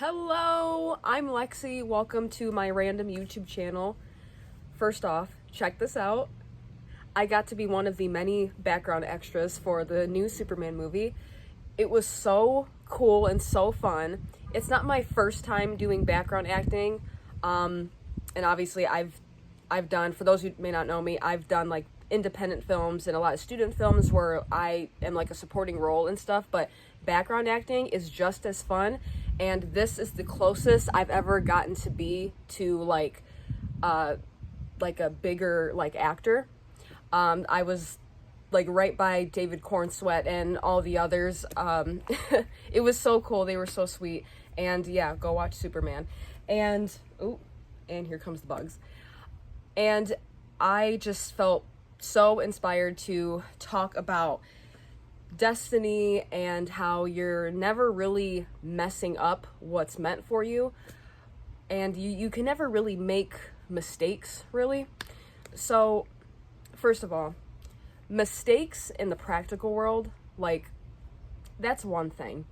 Hello, I'm Lexi. Welcome to my random YouTube channel. First off, check this out. I got to be one of the many background extras for the new Superman movie. It was so cool and so fun. It's not my first time doing background acting. And obviously I've done, for those who may not know me, I've done like independent films and a lot of student films where I am like a supporting role and stuff, but background acting is just as fun. And this is the closest I've ever gotten to be to like a bigger like actor. I was like right by David Cornsweet and all the others. It was so cool. They were so sweet. And yeah, go watch Superman. And here comes the bugs. And I just felt so inspired to talk about destiny and how you're never really messing up what's meant for you, and you can never really make mistakes, really. So first of all, mistakes in the practical world, like, that's one thing.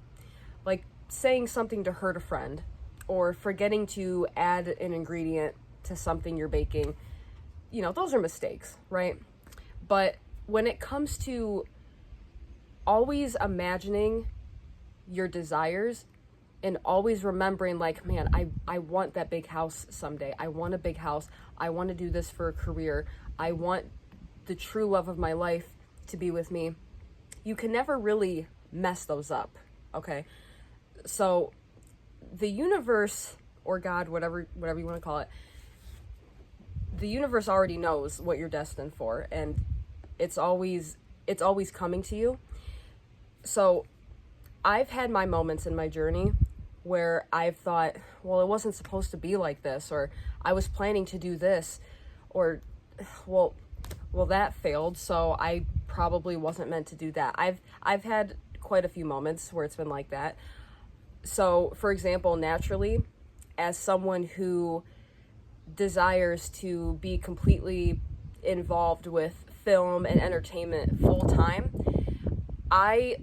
Like saying something to hurt a friend or forgetting to add an ingredient to something you're baking, those are mistakes, right? But when it comes to always imagining your desires and always remembering, like, man, I want that big house someday. I want a big house. I want to do this for a career. I want the true love of my life to be with me. You can never really mess those up, okay? So the universe, or God, whatever you want to call it, the universe already knows what you're destined for, and it's always coming to you. So I've had my moments in my journey where I've thought, well, it wasn't supposed to be like this, or I was planning to do this, or well that failed, so I probably wasn't meant to do that. I've had quite a few moments where it's been like that. So for example, naturally, as someone who desires to be completely involved with film and entertainment full time, I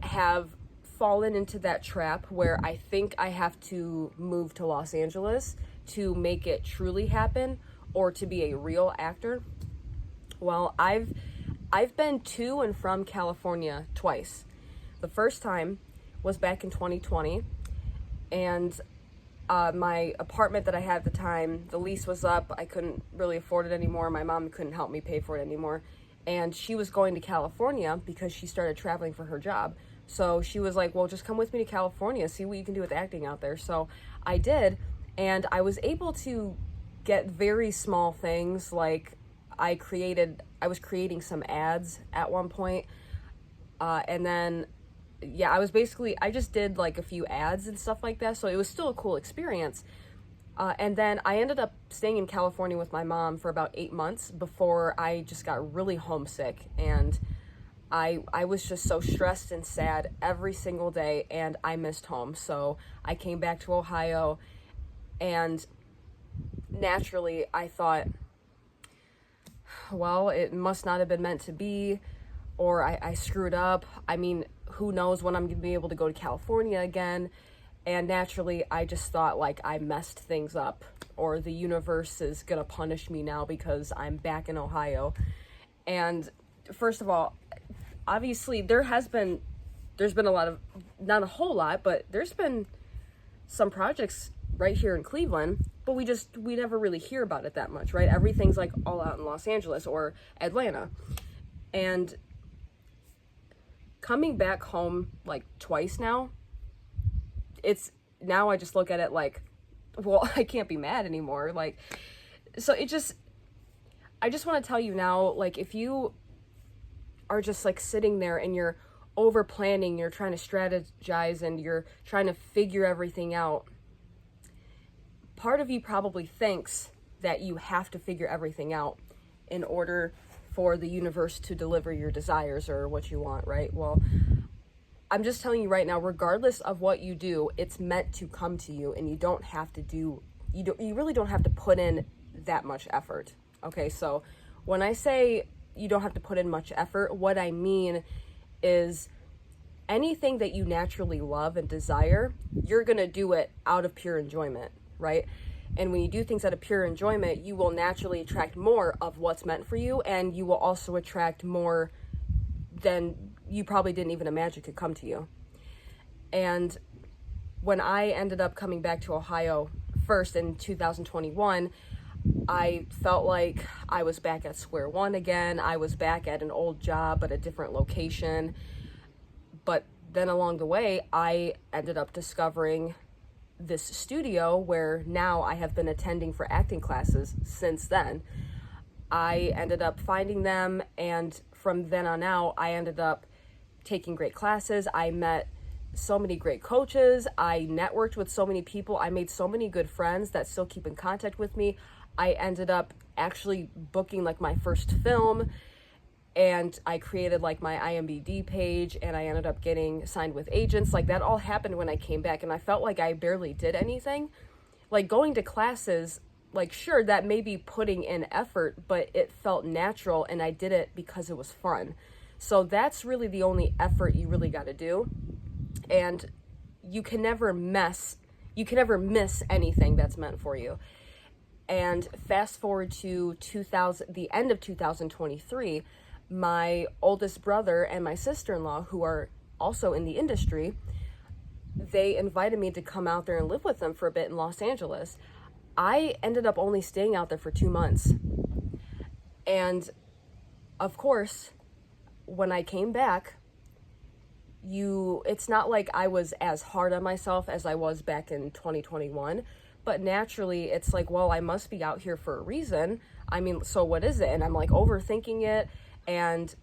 have fallen into that trap where I think I have to move to Los Angeles to make it truly happen, or to be a real actor. Well, I've been to and from California twice. The first time was back in 2020, and my apartment that I had at the time, the lease was up. I couldn't really afford it anymore. My mom couldn't help me pay for it anymore. And she was going to California because she started traveling for her job. So she was like, well, just come with me to California, see what you can do with acting out there. So I did, and I was able to get very small things. Like I was creating some ads at one point. And then, yeah, I just did like a few ads and stuff like that. So it was still a cool experience. And then I ended up staying in California with my mom for about 8 months before I just got really homesick. And I was just so stressed and sad every single day, and I missed home. So I came back to Ohio, and naturally I thought, well, it must not have been meant to be, or I screwed up. I mean, who knows when I'm going to be able to go to California again. And naturally, I just thought, like, I messed things up, or the universe is going to punish me now because I'm back in Ohio. And first of all, obviously, there's been a lot of, not a whole lot, but there's been some projects right here in Cleveland, but we never really hear about it that much, right? Everything's like all out in Los Angeles or Atlanta. And coming back home like twice now, now I just look at it like, well, I can't be mad anymore. Like, so I just want to tell you now, like, if you are just like sitting there and you're over planning, you're trying to strategize and you're trying to figure everything out, part of you probably thinks that you have to figure everything out in order for the universe to deliver your desires or what you want, right? Well, I'm just telling you right now, regardless of what you do, it's meant to come to you, and you really don't have to put in that much effort. Okay, so when I say you don't have to put in much effort, what I mean is anything that you naturally love and desire, you're going to do it out of pure enjoyment, right? And when you do things out of pure enjoyment, you will naturally attract more of what's meant for you, and you will also attract more than you probably didn't even imagine could come to you. And when I ended up coming back to Ohio first in 2021, I felt like I was back at square one again. I was back at an old job at a different location. But then along the way, I ended up discovering this studio where now I have been attending for acting classes since then. I ended up finding them, and from then on out, I ended up taking great classes. I met so many great coaches. I networked with so many people. I made so many good friends that still keep in contact with me. I ended up actually booking like my first film, and I created like my IMDb page, and I ended up getting signed with agents. Like that all happened when I came back, and I felt like I barely did anything. Like going to classes, like sure, that may be putting in effort, but it felt natural, and I did it because it was fun. So that's really the only effort you really got to do. And you can never miss anything that's meant for you. And fast forward to the end of 2023, my oldest brother and my sister-in-law, who are also in the industry, they invited me to come out there and live with them for a bit in Los Angeles. I ended up only staying out there for 2 months. And of course, when I came back, it's not like I was as hard on myself as I was back in 2021, but naturally it's like, well, I must be out here for a reason. I mean, so what is it? And I'm like overthinking it. And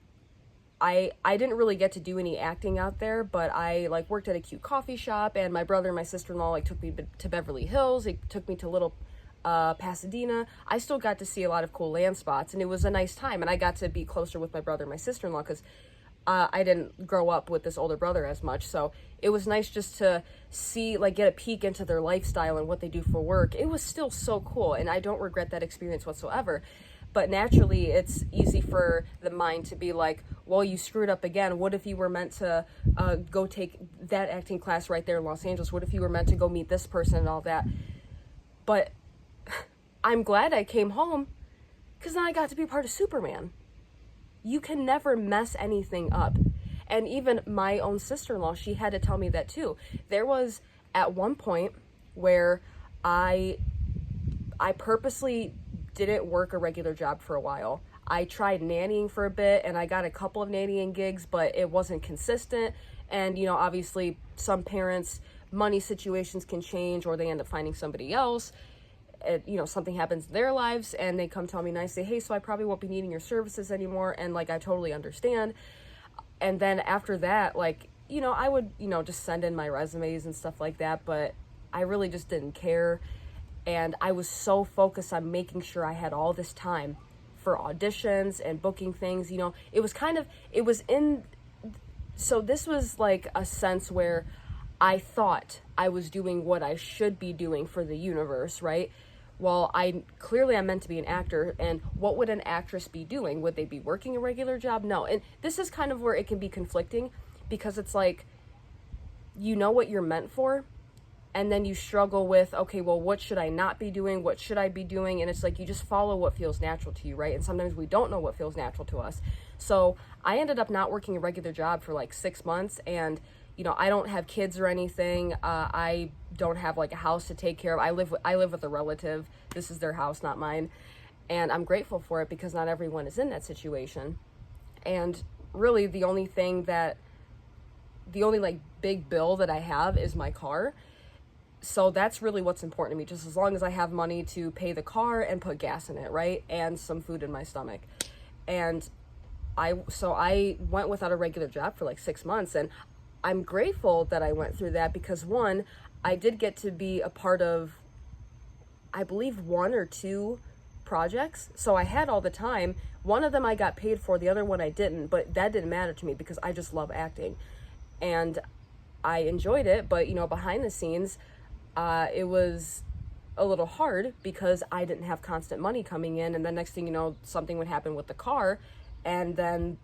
I didn't really get to do any acting out there, but I like worked at a cute coffee shop, and my brother and my sister-in-law like took me to Beverly Hills. They took me to little Pasadena. I still got to see a lot of cool land spots, and it was a nice time. And I got to be closer with my brother and my sister-in-law because I didn't grow up with this older brother as much. So it was nice just to see, like, get a peek into their lifestyle and what they do for work. It was still so cool, and I don't regret that experience whatsoever. But naturally, it's easy for the mind to be like, well, you screwed up again. What if you were meant to go take that acting class right there in Los Angeles? What if you were meant to go meet this person and all that? But I'm glad I came home, because then I got to be part of Superman. You can never mess anything up. And even my own sister-in-law, she had to tell me that too. There was at one point where I purposely didn't work a regular job for a while. I tried nannying for a bit, and I got a couple of nannying gigs, but it wasn't consistent. And, you know, obviously some parents, money situations can change, or they end up finding somebody else. You know, something happens in their lives, and they come tell me nicely, hey, so I probably won't be needing your services anymore. And like, I totally understand. And then after that, like, you know, I would, you know, just send in my resumes and stuff like that, but I really just didn't care. And I was so focused on making sure I had all this time for auditions and booking things. You know, so this was like a sense where I thought I was doing what I should be doing for the universe, right? Well, I'm meant to be an actor, and what would an actress be doing? Would they be working a regular job? No. And this is kind of where it can be conflicting, because it's like, you know what you're meant for, and then you struggle with, okay, well, what should I not be doing? What should I be doing? And it's like, you just follow what feels natural to you, right? And sometimes we don't know what feels natural to us. So I ended up not working a regular job for like 6 months, and you know, I don't have kids or anything. I don't have like a house to take care of. I live with a relative. This is their house, not mine. And I'm grateful for it, because not everyone is in that situation. And really the only like big bill that I have is my car. So that's really what's important to me. Just as long as I have money to pay the car and put gas in it, right? And some food in my stomach. And I went without a regular job for like 6 months, and I'm grateful that I went through that, because one, I did get to be a part of, I believe, 1 or 2 projects. So I had all the time. One of them I got paid for, the other one I didn't, but that didn't matter to me because I just love acting. And I enjoyed it, but you know, behind the scenes, it was a little hard because I didn't have constant money coming in, and the next thing you know, something would happen with the car, and then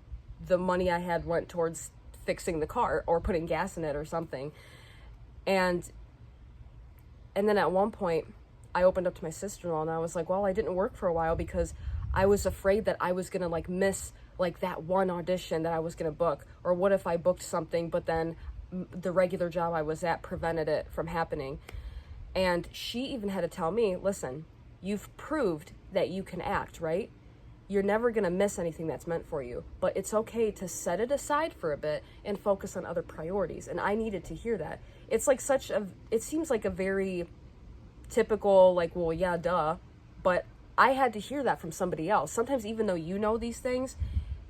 the money I had went towards fixing the car or putting gas in it or something. And then at one point, I opened up to my sister-in-law and I was like, well, I didn't work for a while because I was afraid that I was going to like miss like that one audition that I was going to book. Or what if I booked something, but then the regular job I was at prevented it from happening. And she even had to tell me, listen, you've proved that you can act, right? You're never going to miss anything that's meant for you, but it's okay to set it aside for a bit and focus on other priorities. And I needed to hear that. It's like it seems like a very typical, like, well, yeah, duh, but I had to hear that from somebody else. Sometimes even though you know these things,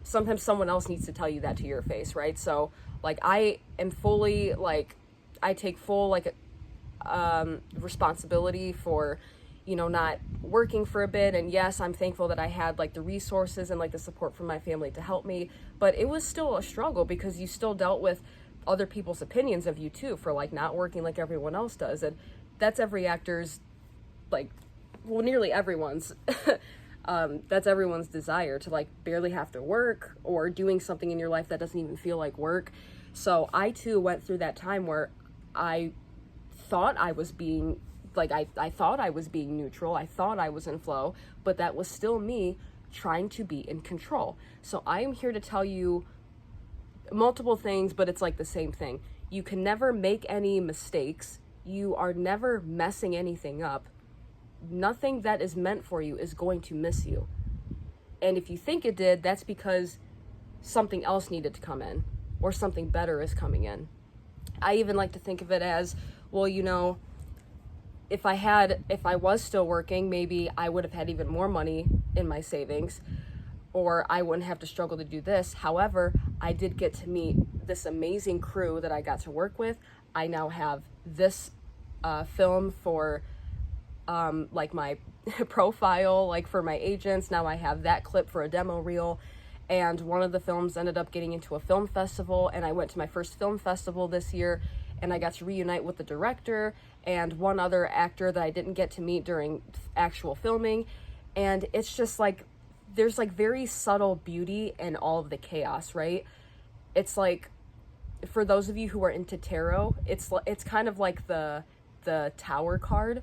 sometimes someone else needs to tell you that to your face, right? So like I am fully like, I take full like responsibility for, you know, not working for a bit. And yes, I'm thankful that I had like the resources and like the support from my family to help me, but it was still a struggle because you still dealt with other people's opinions of you too, for like not working like everyone else does. And that's every actor's, like, well, nearly everyone's that's everyone's desire, to like barely have to work or doing something in your life that doesn't even feel like work. So I too went through that time where I thought I was being like, I thought I was being neutral. I thought I was in flow, but that was still me trying to be in control. So I am here to tell you multiple things, but it's like the same thing. You can never make any mistakes. You are never messing anything up. Nothing that is meant for you is going to miss you. And if you think it did, that's because something else needed to come in or something better is coming in. I even like to think of it as, well, you know, if I was still working, maybe I would have had even more money in my savings, or I wouldn't have to struggle to do this. However, I did get to meet this amazing crew that I got to work with. I now have this film for like my profile, like for my agents. Now I have that clip for a demo reel. And one of the films ended up getting into a film festival, and I went to my first film festival this year, and I got to reunite with the director and one other actor that I didn't get to meet during actual filming. And it's just like, there's like very subtle beauty in all of the chaos, right? It's like, for those of you who are into tarot, it's kind of like the Tower card,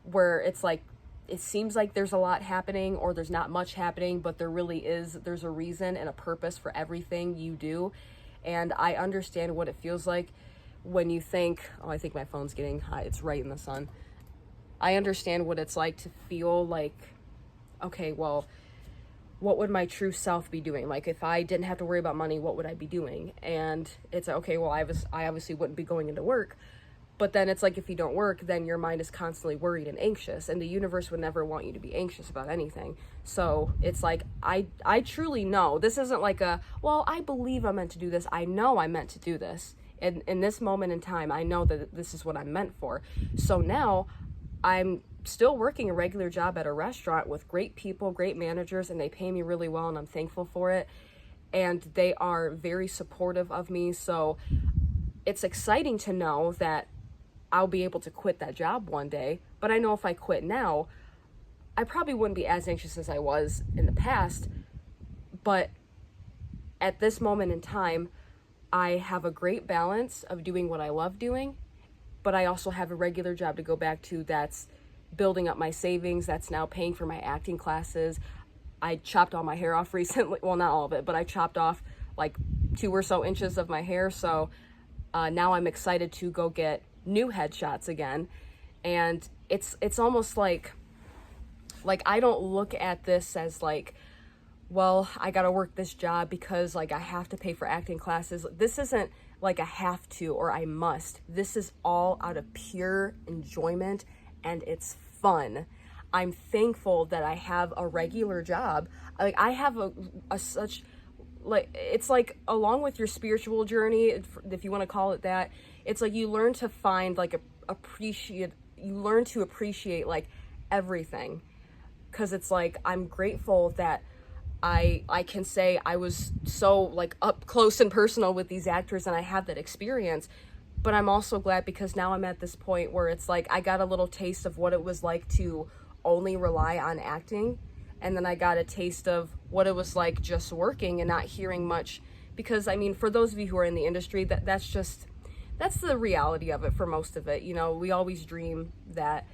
where it's like, it seems like there's a lot happening or there's not much happening, but there's a reason and a purpose for everything you do. And I understand what it feels like when you think, oh, I think my phone's getting hot, it's right in the sun. I understand what it's like to feel like, okay, well, what would my true self be doing? Like, if I didn't have to worry about money, what would I be doing? And it's okay, well, I obviously wouldn't be going into work. But then it's like, if you don't work, then your mind is constantly worried and anxious, and the universe would never want you to be anxious about anything. So it's like, I truly know, this isn't like well, I believe I'm meant to do this. I know I'm meant to do this. And in this moment in time, I know that this is what I'm meant for. So now I'm still working a regular job at a restaurant with great people, great managers, and they pay me really well, and I'm thankful for it. And they are very supportive of me. So it's exciting to know that I'll be able to quit that job one day. But I know if I quit now, I probably wouldn't be as anxious as I was in the past. But at this moment in time, I have a great balance of doing what I love doing, but I also have a regular job to go back to that's building up my savings, that's now paying for my acting classes. I chopped all my hair off recently. Well, not all of it, but I chopped off like 2 or so inches of my hair. So now I'm excited to go get new headshots again. And it's almost like I don't look at this as like, well, I gotta work this job because like I have to pay for acting classes. This isn't like a have to or I must. This is all out of pure enjoyment, and it's fun. I'm thankful that I have a regular job. Like, I have a such, like, it's like, along with your spiritual journey, if you want to call it that, it's like you learn to find like you learn to appreciate like everything. Because it's like, I'm grateful that I can say I was so like up close and personal with these actors and I have that experience. But I'm also glad because now I'm at this point where it's like I got a little taste of what it was like to only rely on acting, and then I got a taste of what it was like just working and not hearing much Because I mean, for those of you who are in the industry, that's the reality of it for most of it. You know, we always dream that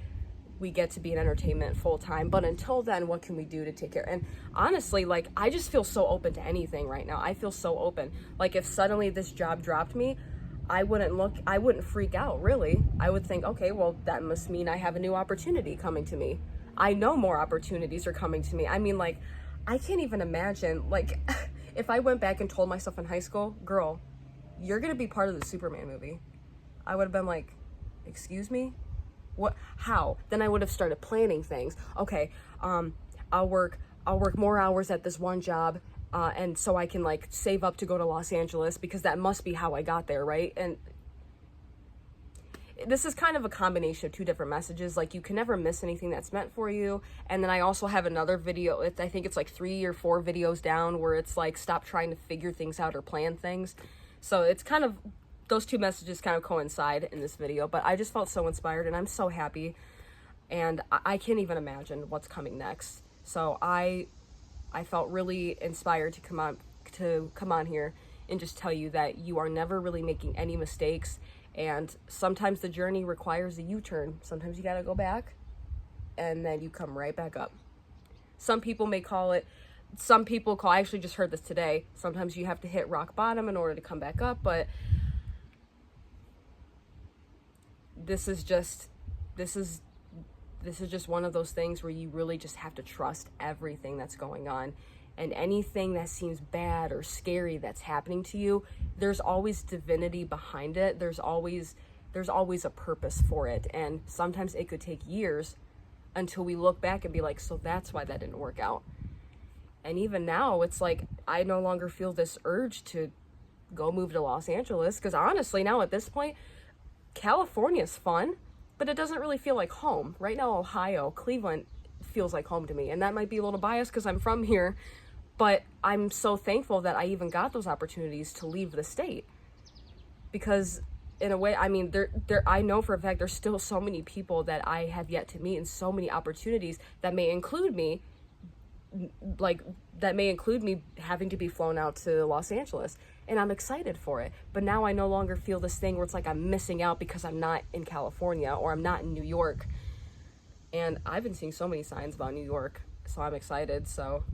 we get to be in entertainment full time, but until then, what can we do to take care? And honestly, like, I just feel so open to anything right now. I feel so open. Like, if suddenly this job dropped me, I wouldn't freak out, really. I would think, okay, well, that must mean I have a new opportunity coming to me. I know more opportunities are coming to me. I mean, like, I can't even imagine, like, if I went back and told myself in high school, girl, you're gonna be part of the Superman movie, I would have been like, excuse me? What? How? Then I would have started planning things. Okay, I'll work more hours at this one job, and so I can like save up to go to Los Angeles, because that must be how I got there, right? And this is kind of a combination of two different messages. Like, you can never miss anything that's meant for you. And then I also have another video, I think it's like 3 or 4 videos down, where it's like, stop trying to figure things out or plan things. So it's kind of, those two messages kind of coincide in this video. But I just felt so inspired, and I'm so happy, and I can't even imagine what's coming next. So I felt really inspired to come on here and just tell you that you are never really making any mistakes. And sometimes the journey requires a U-turn. Sometimes you gotta go back, and then you come right back up. Some people I actually just heard this today, sometimes you have to hit rock bottom in order to come back up, but this is just one of those things where you really just have to trust everything that's going on. And anything that seems bad or scary that's happening to you, there's always divinity behind it. There's always a purpose for it. And sometimes it could take years until we look back and be like, so that's why that didn't work out. And even now, it's like, I no longer feel this urge to go move to Los Angeles, because honestly, now at this point, California's fun, but it doesn't really feel like home. Right now, Ohio, Cleveland feels like home to me. And that might be a little biased because I'm from here, but I'm so thankful that I even got those opportunities to leave the state. Because in a way, I mean, I know for a fact there's still so many people that I have yet to meet, and so many opportunities that may include me, having to be flown out to Los Angeles. And I'm excited for it. But now I no longer feel this thing where it's like I'm missing out because I'm not in California or I'm not in New York. And I've been seeing so many signs about New York, so I'm excited. So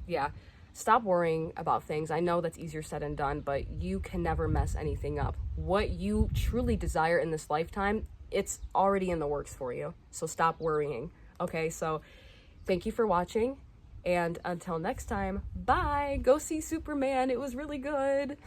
yeah, stop worrying about things. I know that's easier said than done, but you can never mess anything up. What you truly desire in this lifetime, it's already in the works for you. So stop worrying. Okay, so thank you for watching. And until next time, bye. Go see Superman. It was really good.